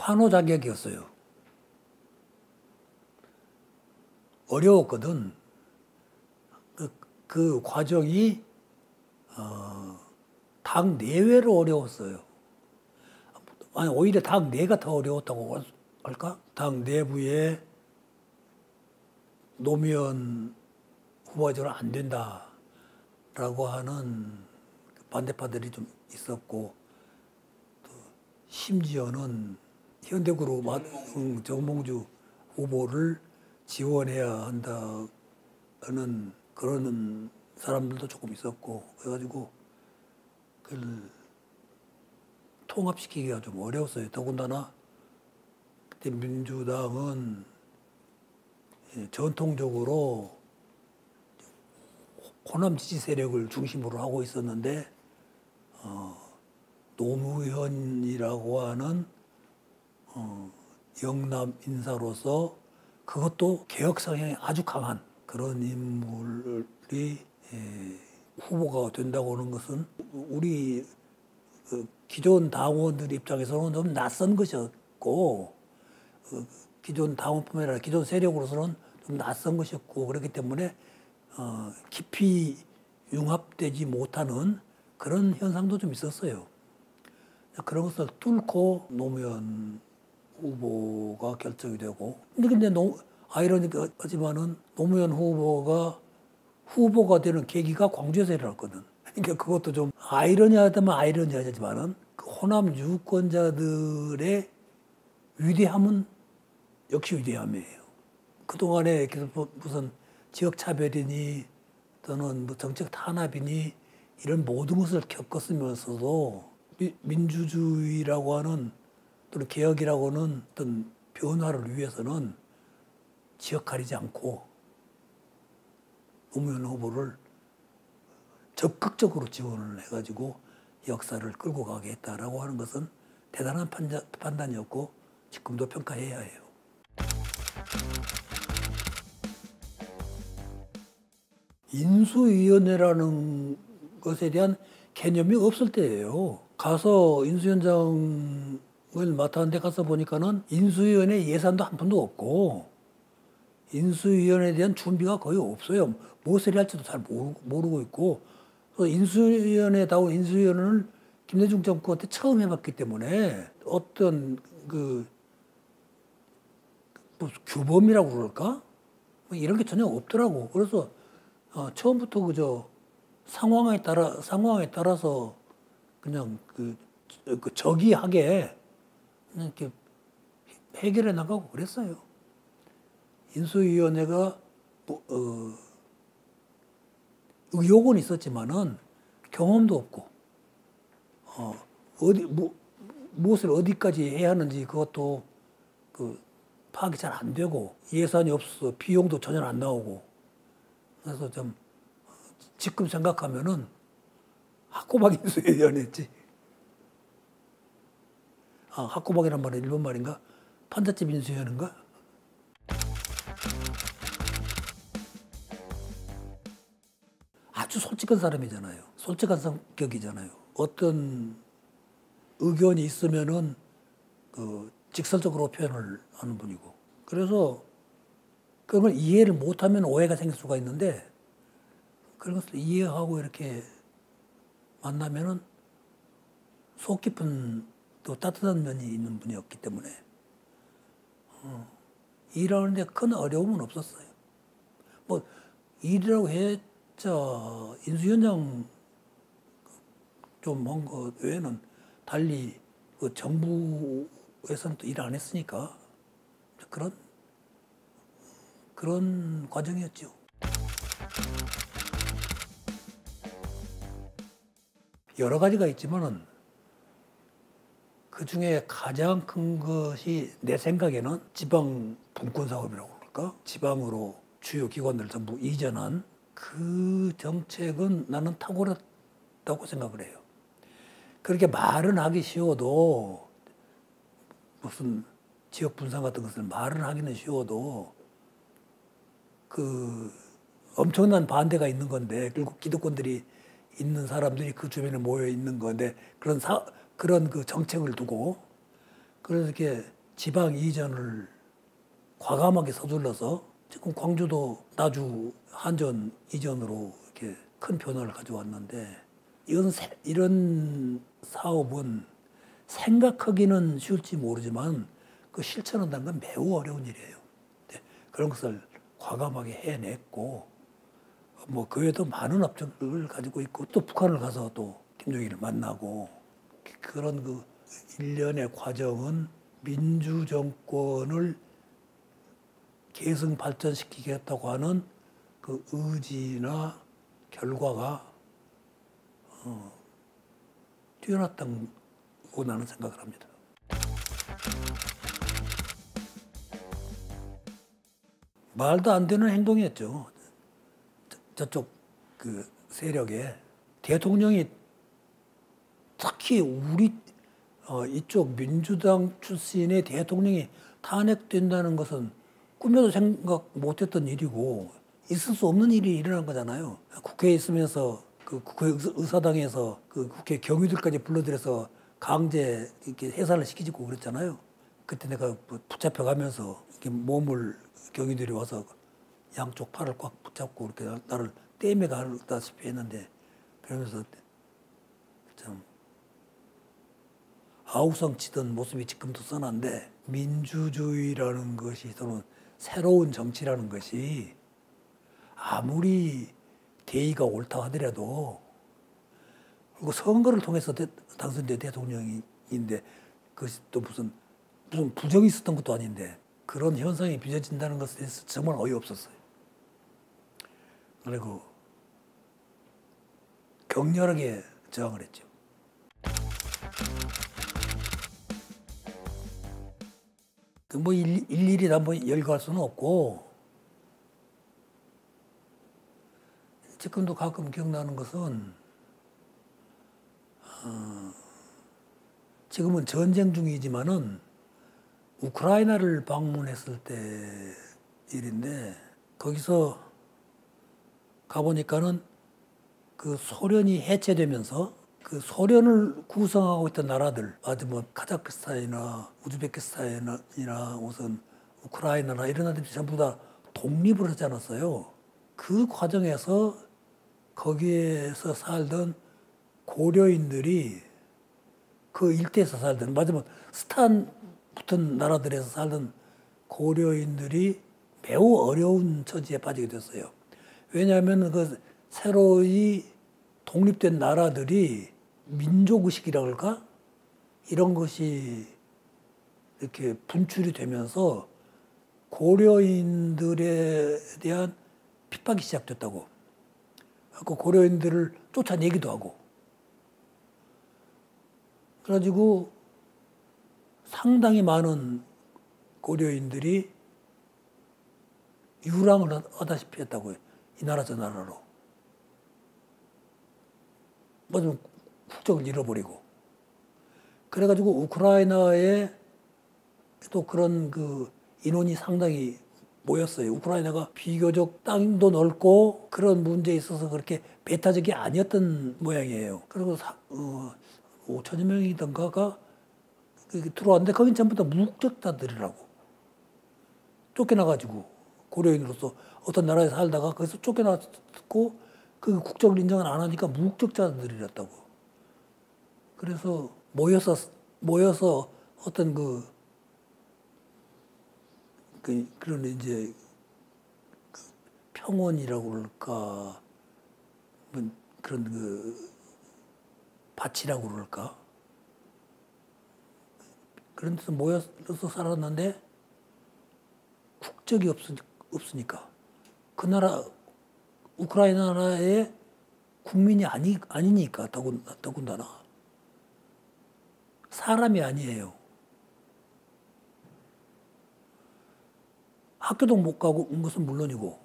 환호 자격이었어요. 어려웠거든. 그 과정이 당 내외로 어려웠어요. 아니, 오히려 당 내가 더 어려웠다고 할까? 당 내부에 노무현 후보가 안 된다라고 하는 반대파들이 좀 있었고, 또 심지어는 현대그룹 정몽주 후보를 지원해야 한다는 그런 사람들도 조금 있었고, 그래가지고 그걸 통합시키기가 좀 어려웠어요. 더군다나 그때 민주당은 전통적으로 호남 지지 세력을 중심으로 하고 있었는데 노무현이라고 하는 영남 인사로서 그것도 개혁 성향이 아주 강한 그런 인물이 후보가 된다고 하는 것은 우리 기존 당원들 입장에서는 좀 낯선 것이었고, 기존 당원뿐만 아니라 기존 세력으로서는 좀 낯선 것이었고, 그렇기 때문에 깊이 융합되지 못하는 그런 현상도 좀 있었어요. 그런 것을 뚫고 노무현 후보가 결정이 되고, 근데 아이러니하지만은 노무현 후보가 되는 계기가 광주에서 일어났거든. 그러니까 그것도 좀 아이러니하다면 아이러니하지만은 그 호남 유권자들의 위대함은 역시 위대함이에요. 그동안에 무슨 지역 차별이니 또는 뭐 정책 탄압이니 이런 모든 것을 겪었으면서도 민주주의라고 하는 또는 개혁이라고 하는 어떤 변화를 위해서는 지역 가리지 않고 노무현 후보를 적극적으로 지원을 해가지고 역사를 끌고 가게 했다라고 하는 것은 대단한 판단이었고 지금도 평가해야 해요. 인수위원회라는 것에 대한 개념이 없을 때예요. 가서 인수위원장을 맡았는데 가서 보니까는 인수위원회 예산도 한 푼도 없고 인수위원회에 대한 준비가 거의 없어요. 무엇을 해야 할지도 잘 모르고 있고, 인수위원회다운 인수위원회를 김대중 정권 때 처음 해봤기 때문에 어떤 뭐 규범이라고 그럴까? 뭐 이런 게 전혀 없더라고. 그래서 처음부터 그저 상황에 따라서 그냥 저기하게 그냥 이렇게 해결해 나가고 그랬어요. 인수위원회가 의욕은 있었지만은 경험도 없고 무엇을 어디까지 해야 하는지 그것도 파악이 잘 안 되고 예산이 없어서 비용도 전혀 안 나오고 그래서 좀 지금 생각하면은 학고박 인수위원회였지. 학고박이란 말은 일본 말인가? 판잣집 인수위원회인가? 아주 솔직한 사람이잖아요. 솔직한 성격이잖아요. 어떤 의견이 있으면은 직설적으로 표현을 하는 분이고. 그래서 그걸 이해를 못하면 오해가 생길 수가 있는데 그런 것을 이해하고 이렇게 만나면은 속 깊은 또 따뜻한 면이 있는 분이었기 때문에 일하는데 큰 어려움은 없었어요. 뭐 일이라고 했자 인수위원장 좀 한 것 외에는 달리 정부에서는 또 일 안 했으니까 그런 과정이었죠. 여러 가지가 있지만은 그 중에 가장 큰 것이 내 생각에는 지방 분권 사업이라고 할까? 지방으로 주요 기관들을 전부 이전한 그 정책은 나는 탁월했다고 생각을 해요. 그렇게 말은 하기 쉬워도 무슨 지역 분산 같은 것을 말은 하기는 쉬워도 엄청난 반대가 있는 건데 결국 기득권들이 있는 사람들이 그 주변에 모여 있는 건데 그런 그 정책을 두고 그래서 이렇게 지방 이전을 과감하게 서둘러서 지금 광주도 나주 한전 이전으로 이렇게 큰 변화를 가져왔는데 이런 사업은 생각하기는 쉬울지 모르지만 그 실천한다는 건 매우 어려운 일이에요. 그런 것을 과감하게 해냈고 뭐 그 외에도 많은 업적을 가지고 있고 또 북한을 가서 또 김정일을 만나고 그런 그 일련의 과정은 민주정권을 계승 발전시키겠다고 하는 그 의지나 결과가 뛰어났다고 나는 생각을 합니다. 말도 안 되는 행동이었죠. 저쪽 그 세력에 대통령이 특히 우리 이쪽 민주당 출신의 대통령이 탄핵된다는 것은 꿈에도 생각 못했던 일이고 있을 수 없는 일이 일어난 거잖아요. 국회에 있으면서 그 국회 의사당에서 그 국회 경위들까지 불러들여서 강제 이렇게 해산을 시키고 그랬잖아요. 그때 내가 붙잡혀가면서 이렇게 몸을 경위들이 와서 양쪽 팔을 꽉 붙잡고 이렇게 나를 떼매 가다시피 했는데 그러면서 참 아우성 치던 모습이 지금도 선한데 민주주의라는 것이 또는 새로운 정치라는 것이 아무리 대의가 옳다 하더라도 그리고 선거를 통해서 당선된 대통령인데 그것이 또 무슨 부정이 있었던 것도 아닌데 그런 현상이 빚어진다는 것에 대해서 정말 어이없었어요. 그리고 격렬하게 저항을 했죠. 뭐 일일이 다 뭐 열거할 수는 없고 지금도 가끔 기억나는 것은 지금은 전쟁 중이지만은 우크라이나를 방문했을 때 일인데 거기서 가보니까는 그 소련이 해체되면서 그 소련을 구성하고 있던 나라들, 아주 뭐 카자흐스탄이나 우즈베키스탄이나 우선 우크라이나나 이런 나라들이 전부 다 독립을 하지 않았어요. 그 과정에서 거기에서 살던 고려인들이 그 일대에서 살던, 맞으면 스탄 붙은 나라들에서 살던 고려인들이 매우 어려운 처지에 빠지게 됐어요. 왜냐하면 그 새로이 독립된 나라들이 민족의식이라고 할까? 이런 것이 이렇게 분출이 되면서 고려인들에 대한 핍박이 시작됐다고. 그 고려인들을 쫓아내기도 하고. 그래가지고 상당히 많은 고려인들이 유랑을 하다시피 했다고요. 이 나라 저 나라로. 뭐좀 국적을 잃어버리고. 그래가지고 우크라이나에 또 그런 그 인원이 상당히 모였어요. 우크라이나가 비교적 땅도 넓고 그런 문제에 있어서 그렇게 배타적이 아니었던 모양이에요. 그리고 5천여 명이던가가 들어왔는데 거긴 전부 다 무국적자들이라고. 쫓겨나가지고 고려인으로서 어떤 나라에 살다가 거기서 쫓겨났고 그 국적을 인정을 안 하니까 무국적자들이랬다고. 그래서 모여서 어떤 그런 이제 평원이라고 그럴까, 뭐 그런 밭이라고 그럴까, 그런 데서 모여서 살았는데 국적이 없으니까 그 나라 우크라이나 나라의 국민이 아니니까 더군다나 사람이 아니에요. 학교도 못 가고 온 것은 물론이고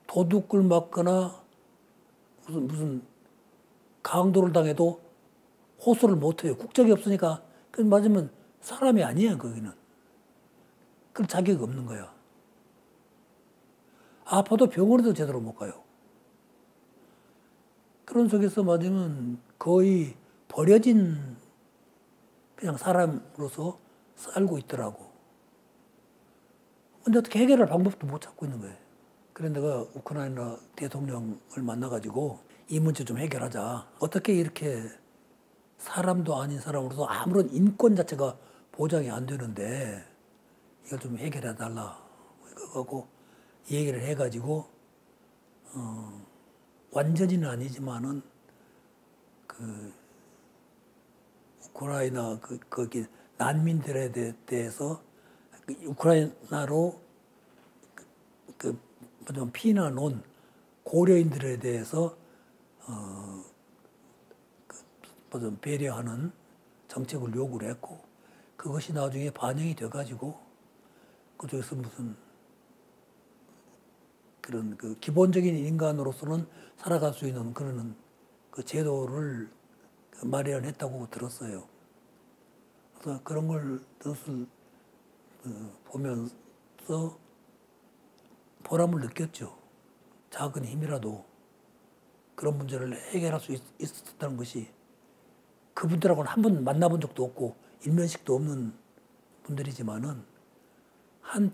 도둑을 맞거나 무슨 강도를 당해도 호소를 못 해요. 국적이 없으니까 그 맞으면 사람이 아니에요. 거기는. 그럴 자격이 없는 거야. 아파도 병원에도 제대로 못 가요. 그런 속에서 맞으면 거의 버려진 그냥 사람으로서 살고 있더라고. 근데 어떻게 해결할 방법도 못 찾고 있는 거예요. 그래서 내가 우크라이나 대통령을 만나가지고 이 문제 좀 해결하자. 어떻게 이렇게 사람도 아닌 사람으로서 아무런 인권 자체가 보장이 안 되는데 이걸 좀 해결해 달라. 그거고 얘기를 해가지고 완전히는 아니지만은 그 우크라이나 거기 난민들에 대해서 우크라이나로 좀 피난 온 고려인들에 대해서 좀 배려하는 정책을 요구를 했고 그것이 나중에 반영이 돼가지고 그쪽에서 무슨 그런 그 기본적인 인간으로서는 살아갈 수 있는 그런 그 제도를 마련했다고 들었어요. 그래서 그런 걸 뜻을 보면서 보람을 느꼈죠. 작은 힘이라도 그런 문제를 해결할 수 있었다는 것이 그분들하고는 한 번 만나본 적도 없고 일면식도 없는 분들이지만은 한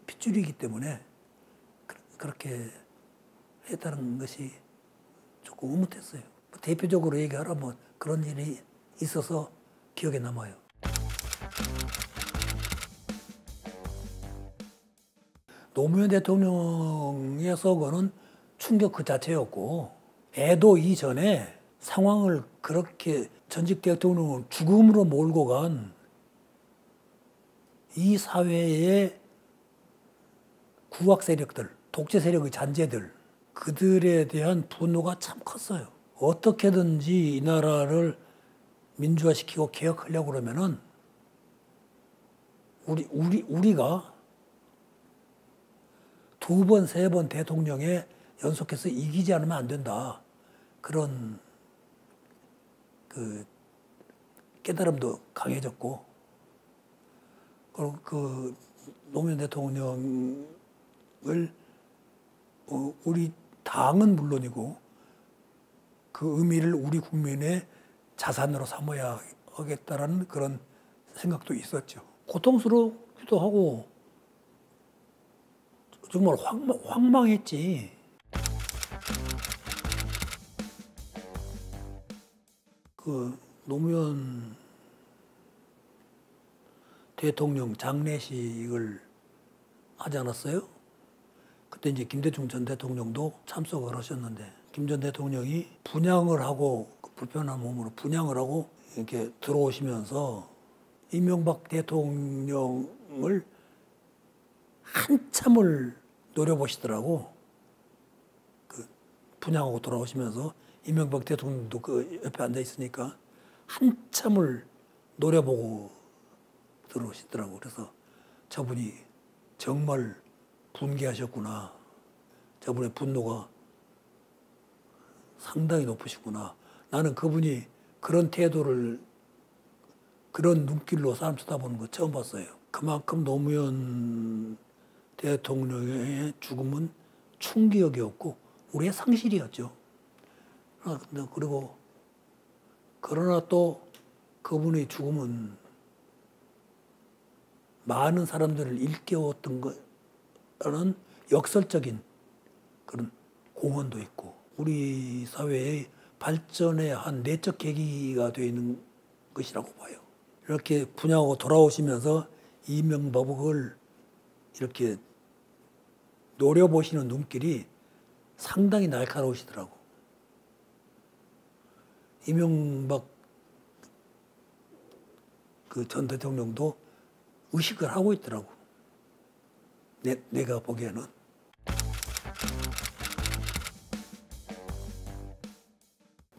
핏줄이기 때문에 그렇게 했다는 것이 조금 의뭇했어요. 대표적으로 얘기하라면 그런 일이 있어서 기억에 남아요. 노무현 대통령의 서거는 충격 그 자체였고 애도 이전에 상황을 그렇게 전직 대통령을 죽음으로 몰고 간 이 사회의 구악 세력들, 독재 세력의 잔재들, 그들에 대한 분노가 참 컸어요. 어떻게든지 이 나라를 민주화시키고 개혁하려고 그러면은 우리가 두 번, 세 번 대통령에 연속해서 이기지 않으면 안 된다. 그런 그 깨달음도 강해졌고, 그리고 그 노무현 대통령을 우리 당은 물론이고 그 의미를 우리 국민의 자산으로 삼아야 하겠다라는 그런 생각도 있었죠. 고통스럽기도 하고 정말 황망했지. 그 노무현 대통령 장례식을 하지 않았어요? 그때 이제 김대중 전 대통령도 참석을 하셨는데 김 전 대통령이 분향을 하고 불편한 몸으로 분향을 하고 이렇게 들어오시면서 이명박 대통령을 한참을 노려보시더라고. 그 분향하고 돌아오시면서 이명박 대통령도 그 옆에 앉아 있으니까 한참을 노려보고 들어오시더라고. 그래서 저분이 정말 분개하셨구나. 저분의 분노가 상당히 높으시구나. 나는 그분이 그런 태도를 그런 눈길로 사람 쳐다보는 거 처음 봤어요. 그만큼 노무현 대통령의 죽음은 충격이었고 우리의 상실이었죠. 그리고 그러나 또 그분의 죽음은 많은 사람들을 일깨웠던 거는 역설적인 그런 공헌도 있고 우리 사회의 발전의 한 내적 계기가 되어 있는 것이라고 봐요. 이렇게 분양하고 돌아오시면서 이명박을 이렇게 노려보시는 눈길이 상당히 날카로우시더라고. 이명박 그 전 대통령도 의식을 하고 있더라고. 내가 보기에는.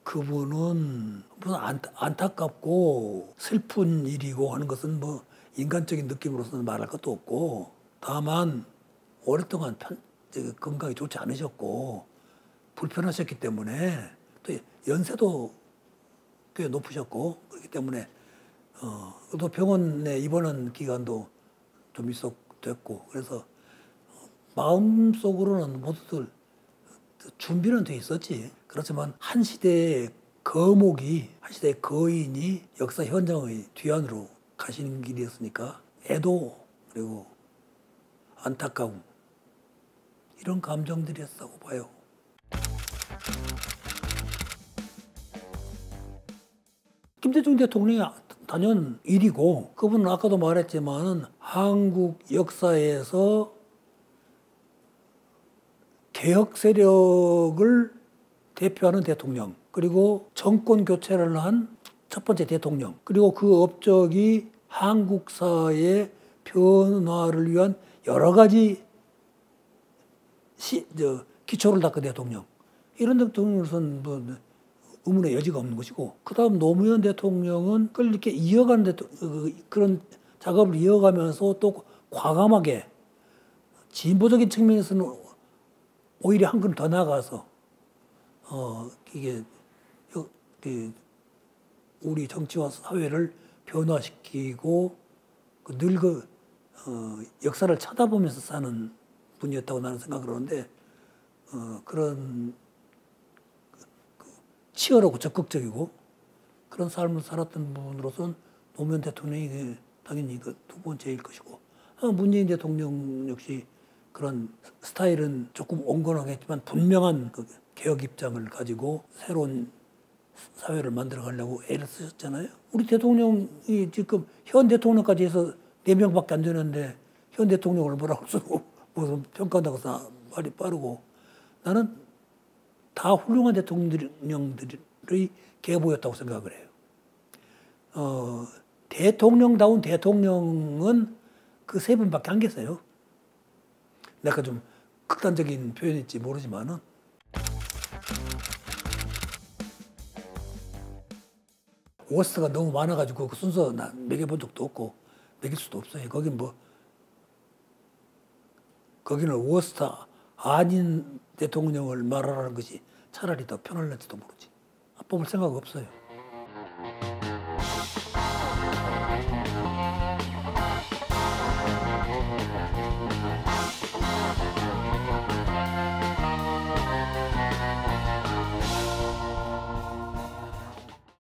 그분은 무슨 안타깝고 슬픈 일이고 하는 것은 뭐 인간적인 느낌으로서는 말할 것도 없고 다만 오랫동안 건강이 좋지 않으셨고 불편하셨기 때문에 또 연세도 꽤 높으셨고 그렇기 때문에 또 병원에 입원한 기간도 좀 됐고 그래서 마음속으로는 모두들 준비는 돼 있었지. 그렇지만 한 시대의 거목이 한 시대의 거인이 역사 현장의 뒤안으로 가시는 길이었으니까 애도 그리고 안타까움 이런 감정들이었다고 봐요. 김대중 대통령이 단연 일이고 그분은 아까도 말했지만 한국 역사에서 개혁 세력을 대표하는 대통령 그리고 정권 교체를 한 첫 번째 대통령 그리고 그 업적이 한국사의 변화를 위한 여러 가지 기초를 닦은 대통령 이런 대통령으로서는 뭐 의문의 여지가 없는 것이고 그다음 노무현 대통령은 그걸 이렇게 이어가는 그런 작업을 이어가면서 또 과감하게 진보적인 측면에서는 오히려 한 걸음 더 나아가서 이게 우리 정치와 사회를 변화시키고 역사를 쳐다보면서 사는 분이었다고 나는 생각을 하는데 그런 치열하고 적극적이고 그런 삶을 살았던 분으로서는 노무현 대통령이 당연히 그 두 번째일 것이고 문재인 대통령 역시 그런 스타일은 조금 온건하겠지만 분명한 그 개혁 입장을 가지고 새로운 사회를 만들어 가려고 애를 쓰셨잖아요. 우리 대통령이 지금 현 대통령까지 해서 4명밖에 안 되는데 현 대통령을 뭐라고 쓰고 무슨 평가한다고 해서 말이 빠르고 나는 다 훌륭한 대통령들의 계보였다고 생각을 해요. 대통령다운 대통령은 그 3분밖에 안 계세요. 내가 좀 극단적인 표현일지 모르지만은 워스트가 너무 많아가지고 그 순서 매겨본 적도 없고 매길 수도 없어요. 거기는 워스트 아닌 대통령을 말하라는 것이 차라리 더 편할는지도 모르지. 뽑을 생각 없어요.